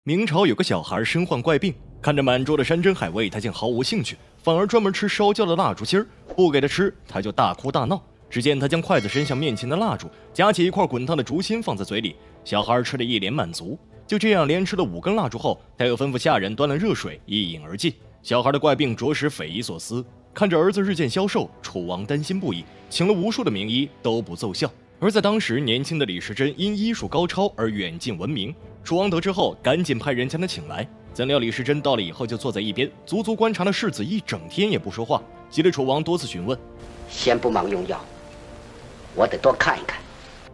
明朝有个小孩身患怪病，看着满桌的山珍海味，他竟毫无兴趣，反而专门吃烧焦的蜡烛芯儿，不给他吃，他就大哭大闹。只见他将筷子伸向面前的蜡烛，夹起一块滚烫的竹芯放在嘴里，小孩吃得一脸满足。就这样连吃了5根蜡烛后，他又吩咐下人端了热水一饮而尽。小孩的怪病着实匪夷所思，看着儿子日渐消瘦，楚王担心不已，请了无数的名医都不奏效。而在当时，年轻的李时珍因医术高超而远近闻名。楚王得知后，赶紧派人将他请来。怎料李时珍到了以后，就坐在一边，足足观察了世子一整天也不说话。急得楚王多次询问：“先不忙用药，我得多看一看。”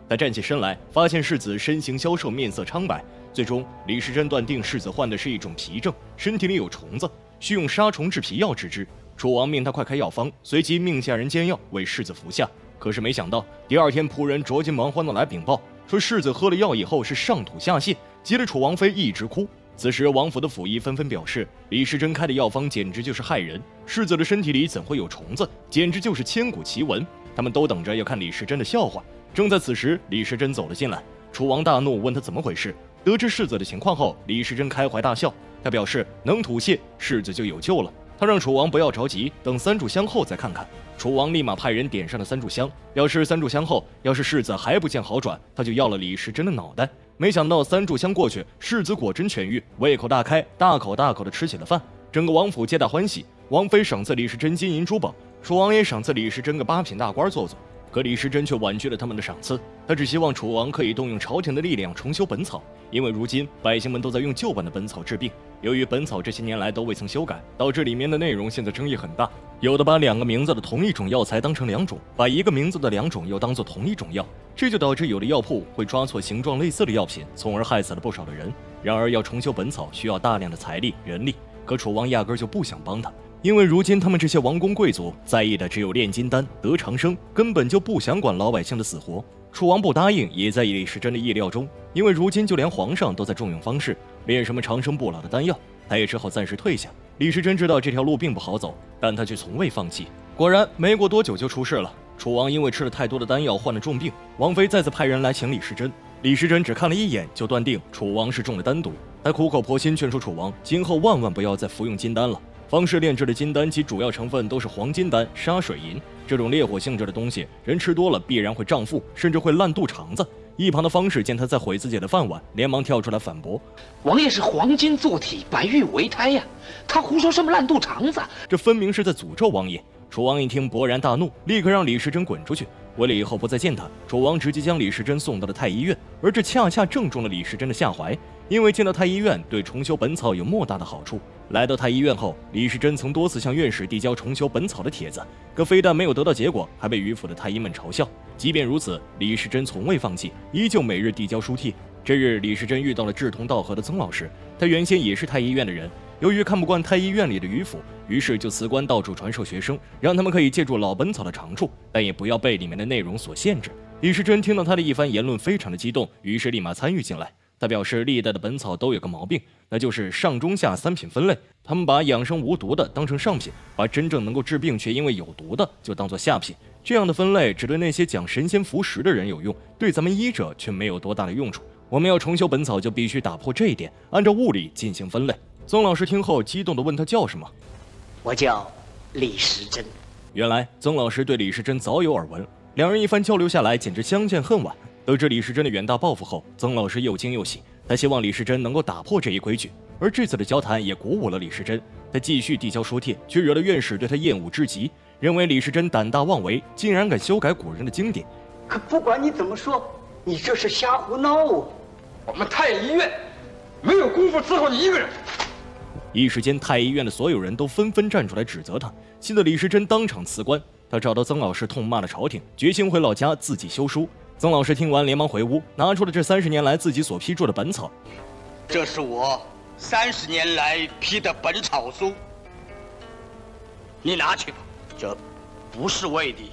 他站起身来，发现世子身形消瘦，面色苍白。最终，李时珍断定世子患的是一种皮症，身体里有虫子，需用杀虫治皮药治之。楚王命他快开药方，随即命下人煎药为世子服下。可是没想到，第二天仆人着急忙慌地来禀报，说世子喝了药以后是上吐下泻，急得楚王妃一直哭。此时王府的府医纷纷表示，李时珍开的药方简直就是害人，世子的身体里怎会有虫子，简直就是千古奇闻。他们都等着要看李时珍的笑话。正在此时，李时珍走了进来，楚王大怒，问他怎么回事。得知世子的情况后，李时珍开怀大笑，他表示能吐泻，世子就有救了。他让楚王不要着急，等3炷香后再看看。楚王立马派人点上了3炷香，表示3炷香后，要是世子还不见好转，他就要了李时珍的脑袋。没想到3炷香过去，世子果真痊愈，胃口大开，大口大口地吃起了饭。整个王府皆大欢喜，王妃赏赐李时珍金银珠宝，楚王也赏赐李时珍个8品大官做做。可李时珍却婉拒了他们的赏赐，他只希望楚王可以动用朝廷的力量重修本草，因为如今百姓们都在用旧版的本草治病。由于本草这些年来都未曾修改，导致里面的内容现在争议很大，有的把2个名字的同一种药材当成2种，把1个名字的2种又当作同一种药，这就导致有的药铺会抓错形状类似的药品，从而害死了不少的人。然而要重修本草需要大量的财力人力，可楚王压根就不想帮他，因为如今他们这些王公贵族在意的只有炼金丹得长生，根本就不想管老百姓的死活。楚王不答应也在李时珍的意料中，因为如今就连皇上都在重用方士，炼什么长生不老的丹药，他也只好暂时退下。李时珍知道这条路并不好走，但他却从未放弃。果然没过多久就出事了，楚王因为吃了太多的丹药患了重病，王妃再次派人来请李时珍。李时珍只看了一眼就断定楚王是中了丹毒，他苦口婆心劝说楚王今后万万不要再服用金丹了。方士炼制的金丹其主要成分都是黄金丹、沙水银，这种烈火性质的东西，人吃多了必然会胀腹，甚至会烂肚肠子。一旁的方士见他在毁自己的饭碗，连忙跳出来反驳：“王爷是黄金做体，白玉为胎呀，他胡说什么烂肚肠子？这分明是在诅咒王爷。”楚王一听勃然大怒，立刻让李时珍滚出去，为了以后不再见他，楚王直接将李时珍送到了太医院，而这恰恰正中了李时珍的下怀，因为进了太医院对重修本草有莫大的好处。来到太医院后，李时珍曾多次向院士递交重修本草的帖子，可非但没有得到结果，还被迂腐的太医们嘲笑。即便如此，李时珍从未放弃，依旧每日递交书帖。这日，李时珍遇到了志同道合的曾老师，他原先也是太医院的人，由于看不惯太医院里的迂腐，于是就辞官到处传授学生，让他们可以借助老本草的长处，但也不要被里面的内容所限制。李时珍听到他的一番言论，非常的激动，于是立马参与进来。他表示，历代的本草都有个毛病，那就是上中下3品分类，他们把养生无毒的当成上品，把真正能够治病却因为有毒的就当作下品。这样的分类只对那些讲神仙服食的人有用，对咱们医者却没有多大的用处。我们要重修本草，就必须打破这一点，按照物理进行分类。曾老师听后激动地问他叫什么。我叫李时珍。原来曾老师对李时珍早有耳闻，两人一番交流下来，简直相见恨晚。得知李时珍的远大抱负后，曾老师又惊又喜，他希望李时珍能够打破这一规矩。而这次的交谈也鼓舞了李时珍，他继续递交书帖，却惹得院士对他厌恶至极，认为李时珍胆大妄为，竟然敢修改古人的经典。可不管你怎么说，你这是瞎胡闹啊！我们太医院没有功夫伺候你一个人。一时间，太医院的所有人都纷纷站出来指责他，气得李时珍当场辞官。他找到曾老师痛骂了朝廷，决心回老家自己修书。曾老师听完连忙回屋，拿出了这30年来自己所批注的本草。这是我30年来批的本草书，你拿去吧。这不是为你，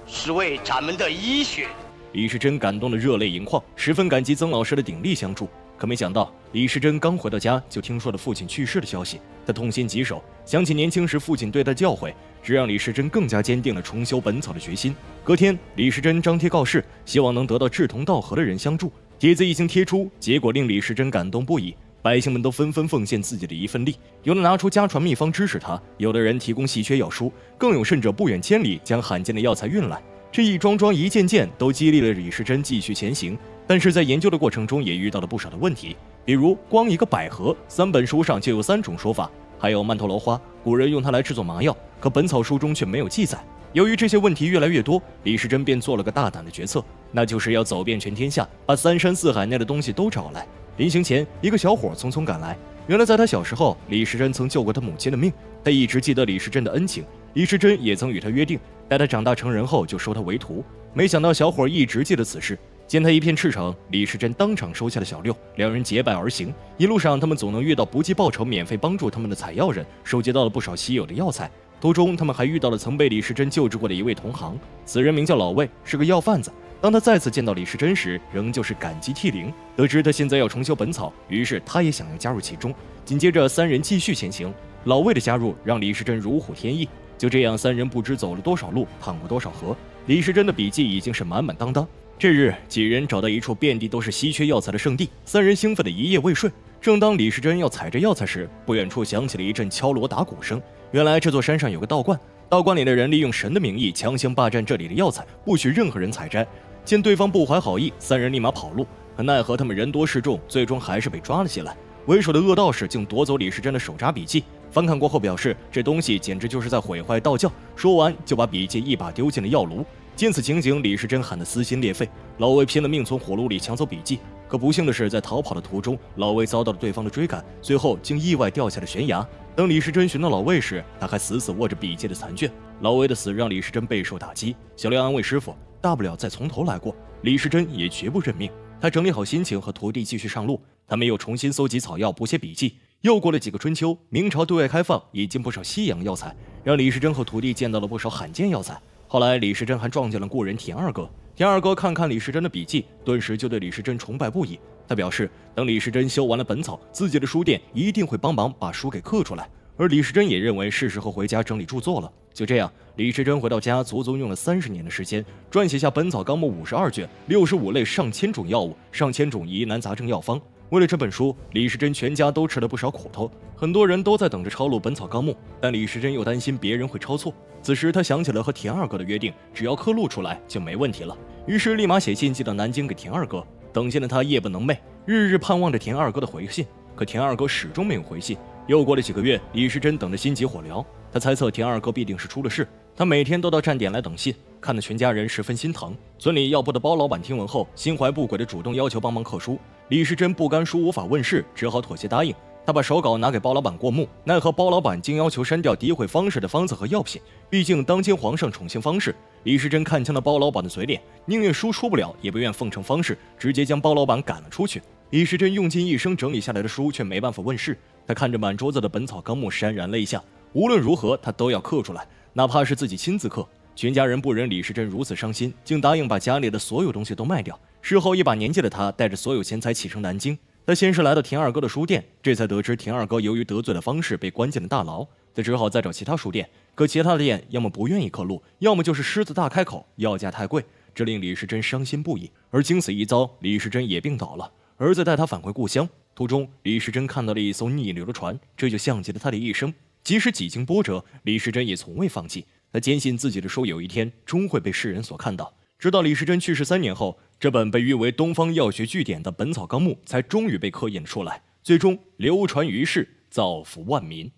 是为咱们的医学。李时珍感动得热泪盈眶，十分感激曾老师的鼎力相助。可没想到，李时珍刚回到家，就听说了父亲去世的消息。他痛心疾首，想起年轻时父亲对他的教诲，只让李时珍更加坚定了重修本草的决心。隔天，李时珍张贴告示，希望能得到志同道合的人相助。帖子一经贴出，结果令李时珍感动不已。百姓们都纷纷奉献自己的一份力，有的拿出家传秘方支持他，有的人提供稀缺药书，更有甚者不远千里将罕见的药材运来。这一桩桩一件件都激励了李时珍继续前行。但是在研究的过程中也遇到了不少的问题，比如光一个百合，3本书上就有3种说法，还有曼陀罗花，古人用它来制作麻药，可本草书中却没有记载。由于这些问题越来越多，李时珍便做了个大胆的决策，那就是要走遍全天下，把3山4海内的东西都找来。临行前，一个小伙匆匆赶来。原来在他小时候，李时珍曾救过他母亲的命，他一直记得李时珍的恩情。李时珍也曾与他约定，待他长大成人后就收他为徒。没想到小伙一直记得此事，见他一片赤诚，李时珍当场收下了小六，两人结拜而行。一路上，他们总能遇到不计报酬免费帮助他们的采药人，收集到了不少稀有的药材。途中，他们还遇到了曾被李时珍救治过的一位同行，此人名叫老魏，是个药贩子。当他再次见到李时珍时，仍旧是感激涕零。得知他现在要重修本草，于是他也想要加入其中。紧接着，3人继续前行。老魏的加入让李时珍如虎添翼。就这样，3人不知走了多少路，趟过多少河。李时珍的笔记已经是满满当当。这日，几人找到一处遍地都是稀缺药材的圣地，3人兴奋的一夜未睡。正当李时珍要采这药材时，不远处响起了一阵敲锣打鼓声。原来这座山上有个道观，道观里的人利用神的名义强行霸占这里的药材，不许任何人采摘。见对方不怀好意，3人立马跑路，可奈何他们人多势众，最终还是被抓了起来。为首的恶道士竟夺走李时珍的手札笔记，翻看过后表示这东西简直就是在毁坏道教，说完就把笔记一把丢进了药炉。见此情景，李时珍喊得撕心裂肺，老魏拼了命从火炉里抢走笔记。可不幸的是，在逃跑的途中，老魏遭到了对方的追赶，最后竟意外掉下了悬崖。等李时珍寻到老魏时，他还死死握着笔记的残卷。老魏的死让李时珍备受打击，小廖安慰师傅，大不了再从头来过。李时珍也绝不认命，他整理好心情和徒弟继续上路。他们又重新搜集草药，补写笔记。又过了几个春秋，明朝对外开放，引进不少西洋药材，让李时珍和徒弟见到了不少罕见药材。后来李时珍还撞见了故人田二哥，田二哥看看李时珍的笔记，顿时就对李时珍崇拜不已。他表示，等李时珍修完了本草，自己的书店一定会帮忙把书给刻出来。而李时珍也认为是时候回家整理著作了。就这样，李时珍回到家，足足用了30年的时间，撰写下《本草纲目》52卷，65类上千种药物，上千种疑难杂症药方。为了这本书，李时珍全家都吃了不少苦头。很多人都在等着抄录《本草纲目》，但李时珍又担心别人会抄错。此时他想起了和田二哥的约定，只要刻录出来就没问题了。于是立马写信寄到南京给田二哥。等见了他夜不能寐，日日盼望着田二哥的回信。可田二哥始终没有回信。又过了几个月，李时珍等得心急火燎。他猜测田二哥必定是出了事，他每天都到站点来等信，看得全家人十分心疼。村里药铺的包老板听闻后，心怀不轨的主动要求帮忙刻书。李时珍不甘书无法问世，只好妥协答应。他把手稿拿给包老板过目，奈何包老板竟要求删掉诋毁方士的方子和药品。毕竟当今皇上宠幸方士，李时珍看清了包老板的嘴脸，宁愿书出不了，也不愿奉承方士，直接将包老板赶了出去。李时珍用尽一生整理下来的书，却没办法问世。他看着满桌子的《本草纲目》，潸然泪下。无论如何，他都要刻出来，哪怕是自己亲自刻。全家人不忍李时珍如此伤心，竟答应把家里的所有东西都卖掉。事后一把年纪的他，带着所有钱财启程南京。他先是来到田二哥的书店，这才得知田二哥由于得罪了方士，被关进了大牢。他只好再找其他书店，可其他的店要么不愿意刻录，要么就是狮子大开口，要价太贵，这令李时珍伤心不已。而经此一遭，李时珍也病倒了。儿子带他返回故乡，途中李时珍看到了一艘逆流的船，这就像极了他的一生。即使几经波折，李时珍也从未放弃。他坚信自己的书有一天终会被世人所看到。直到李时珍去世3年后，这本被誉为东方药学据典的《本草纲目》才终于被刻印出来，最终流传于世，造福万民。